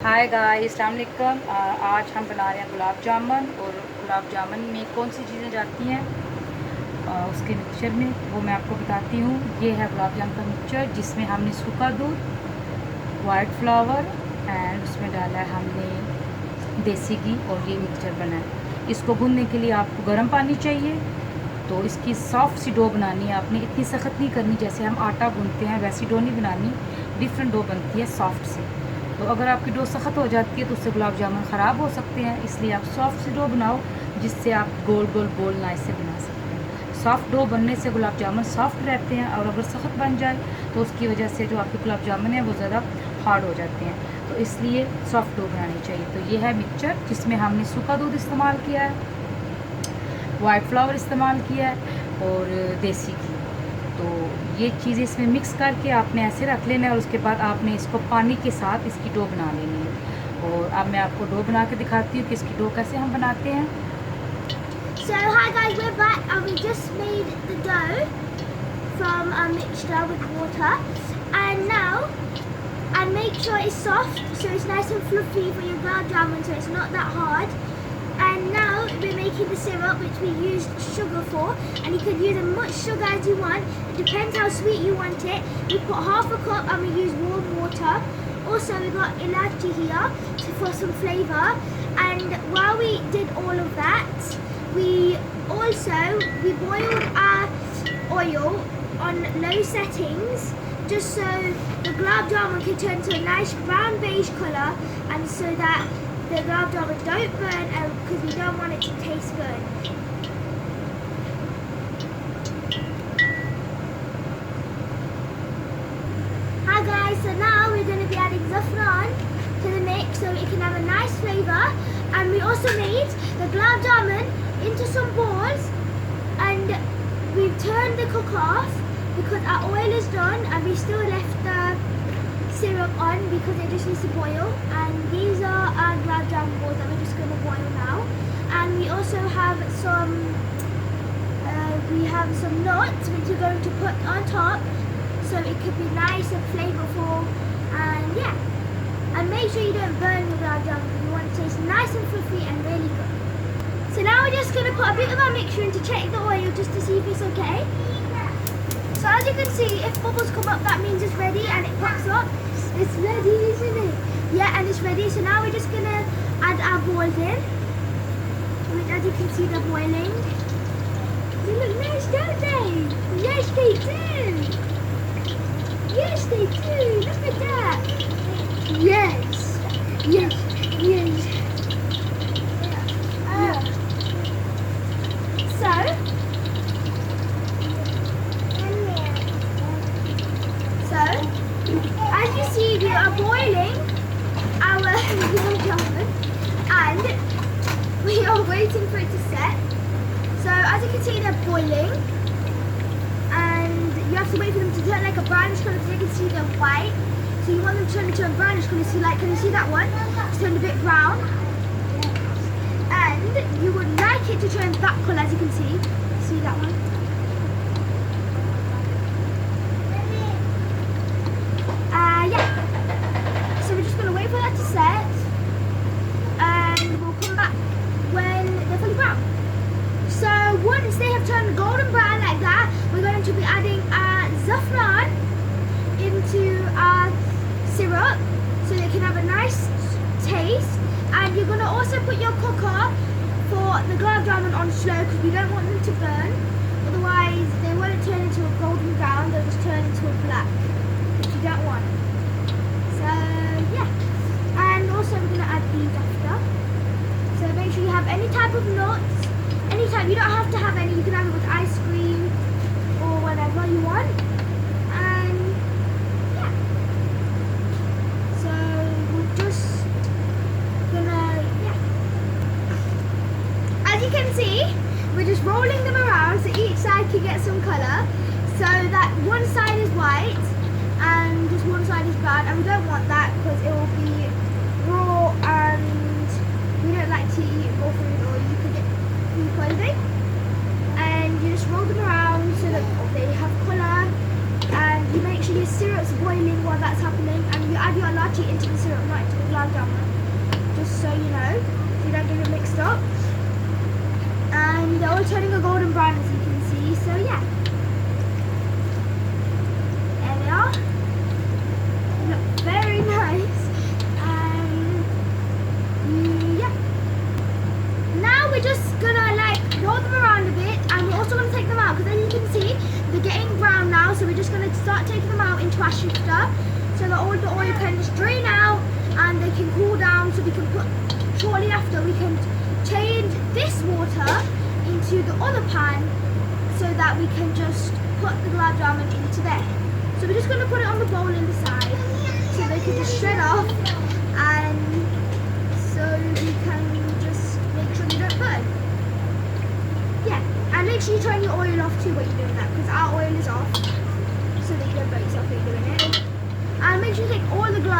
Hi guys, अस्सलाम वालेकुम। आज हम बना रहे हैं गुलाब जामुन। और गुलाब जामुन में कौन सी चीज़ें जाती हैं उसके मिक्सचर में, वो मैं आपको बताती हूँ। ये है गुलाब जामुन का मिक्सचर, जिसमें हमने सूखा दूध, वाइट फ्लावर एंड उसमें डाला है हमने देसी घी, और ये मिक्सचर बना है। इसको भूनने के लिए आपको गर्म पानी चाहिए। तो इसकी सॉफ्ट सी डो बनानी है आपने, इतनी सख्त नहीं करनी जैसे हम आटा गूंथते हैं, वैसी डो नहीं बनानी। डिफरेंट डो बनती है सॉफ्ट सी। तो अगर आपकी डो सख्त हो जाती है तो उससे गुलाब जामुन ख़राब हो सकते हैं, इसलिए आप सॉफ्ट सी डो बनाओ जिससे आप गोल गोल बोल ना इसे बना सकते हैं। सॉफ्ट डो बनने से गुलाब जामुन सॉफ्ट रहते हैं, और अगर सख्त बन जाए तो उसकी वजह से जो आपके गुलाब जामुन है वो ज़्यादा हार्ड हो जाते हैं। तो इसलिए सॉफ्ट डो बनानी चाहिए। तो ये है मिक्सचर, जिसमें हमने सूखा दूध इस्तेमाल किया है, वाइट फ्लावर इस्तेमाल किया है और देसी घी। तो ये चीज़ें इसमें मिक्स करके आपने ऐसे रख लेना है, और उसके बाद आपने इसको पानी के साथ इसकी डो बना लेनी है। और अब मैं आपको डो बना के दिखाती हूँ कि इसकी डो कैसे हम बनाते हैं। So hi guys, we're back and we just made the dough from a mixture with water, and now make sure it's soft so it's nice and fluffy for your gulab jamun, so it's not that hard. And now we're making the syrup, which we used sugar for, and you can use as much sugar as you want. It depends how sweet you want it. We put half a cup and we use warm water. Also we got ilachi here for some flavour. And while we did all of that, we boiled our oil on low settings, just so the gulab jamun can turn to a nice brown beige colour, and so that the gulab jamun don't burn, because we don't want it to taste good. Hi guys, so now we're going to be adding saffron to the mix so it can have a nice flavour. And we also made the gulab jamun into some balls, and we've turned the cook off because our oil is done, and we still left the syrup on because it just needs to boil. And these are our gulab jamun balls that we're just going to boil now. And we also have some nuts which we're going to put on top, so it could be nice and flavourful. And yeah, and make sure you don't burn your gulab jamun, because you want it to taste nice and fluffy and really good. So now we're just going to put a bit of our mixture in to check the oil, just to see if it's okay. So as you can see, if bubbles come up, that means it's ready, and it pops up. It's ready, isn't it? Yeah, and it's ready. So now we're just going to add our balls in, which, as you can see, they're boiling. They look nice, don't they? Yes, they do. Yes, they do. Look at that. Yes. Yes. Yes. So, as you see, we are boiling our gulab jamun, and we are waiting for it to set. So, as you can see, they're boiling, and you have to wait for them to turn like a brownish colour, because you can see they're white. So you want them to turn into a brownish colour. See, like, can you see that one? It's turned a bit brown. And you would like it to turn that colour, as you can see. See that one? Yeah. So we're just going to wait for that to set, and we'll come back when they're fully brown. So once they have turned golden brown like that, we're going to be adding our saffron into our syrup so they can have a nice taste. And you're going to also put your cooker for the gulab jamun on slow, because we don't want them to burn. Otherwise they won't turn into a golden brown, they'll just turn into a black, which you don't want. So yeah. And also we're going to add these after. So make sure you have any type of nuts. Any type, you don't have to have any, you can have it with ice cream or whatever you want. And yeah. So we're just gonna, yeah. As you can see, we're just rolling them around so each side can get some colour, so that one side is white and just one side is brown, and we don't want that because it will be raw, and we don't like to eat raw food, or you could get food poisoning. And you just roll them around so that they have colour, and you make sure your syrup's boiling while that's happening, and you add your ilachi into the syrup, not into the gulab jamun. up. And they're all turning a golden brown, as you can see. So yeah, there they are. Look very nice. Yeah. Now we're just gonna like roll them around a bit, and we're also gonna take them out because as you can see, they're getting brown now. So we're just gonna start taking them out into our shifter, so that all the oil can just drain out and they can cool down. So we can put shortly after we can change this water into the other pan so that we can just put the gulab jamun into there. So we're just going to put it on the bowl in the side so they can just shred off, and so we can just make sure they don't burn. Yeah, and make sure you turn your oil off too when you're doing that, because our oil is off, so that you don't burn yourself when you're doing it. And make sure you take all the gulab